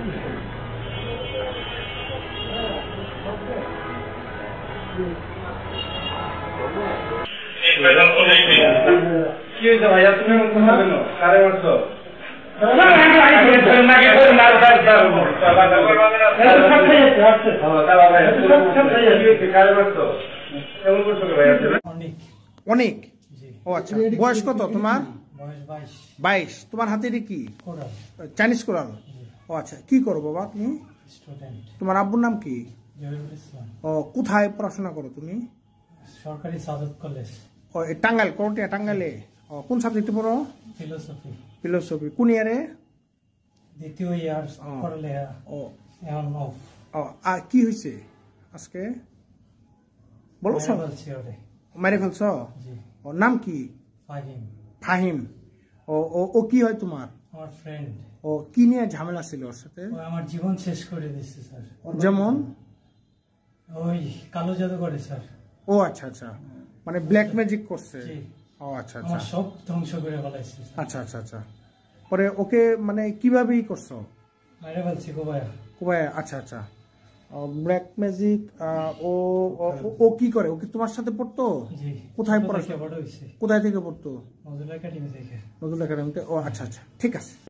কি হয়েছে ভাইয়া, তুমি এমন করছো কেন? কারে মারছো? অনেক। ও আচ্ছা, বয়স কত তোমার? 22। তোমার হাতে কি? Chinese coral. ও আচ্ছা, কি করো বাবা তুমি? তোমার আব্বুর নাম কি? ও, কোথায় পড়াশোনা করো তুমি? সরকারি সাদত কলেজ। ও, টাঙ্গাইল, করটিয়া টাঙ্গাইলে। ও, কোন সাবজেক্টে পড়ো? ফিলোসফি। ফিলোসফি কোন ইয়ারে? দ্বিতীয় ইয়ার পড়ালেখা। ও এখন অফ। ও, আর কি হয়েছে আজকে বলো সব? মেরে ফেলছ? ওর নাম কি? ফাহিম। ফাহিম। ও ও ও কি হয় তোমার? আমার ফ্রেন্ড। ও কি নিয়ে ঝামেলা ছিল ওর সাথে? ও আমার জীবন শেষ করে দিচ্ছে স্যার। যেমন? ওই কালো জাদু করে স্যার। ও আচ্ছা আচ্ছা, মানে ব্ল্যাক ম্যাজিক করছে। ও আচ্ছা আচ্ছা, আমার সব ধ্বংস করে ফেলাইছে। আচ্ছা আচ্ছা আচ্ছা, পরে ওকে মানে কিভাবেই করছো? মেরে ফেলছি কোবায়া। কোবায়া, আচ্ছা আচ্ছা। Black magic. ও ও কি করে? ও কি তোমার সাথে পড়তো? কোথায় পড়াশোনা? কোথায় থেকে পড়তো? নজরুল একাডেমি থেকে। নজরুল একাডেমিতে। ও আচ্ছা আচ্ছা, ঠিক আছে।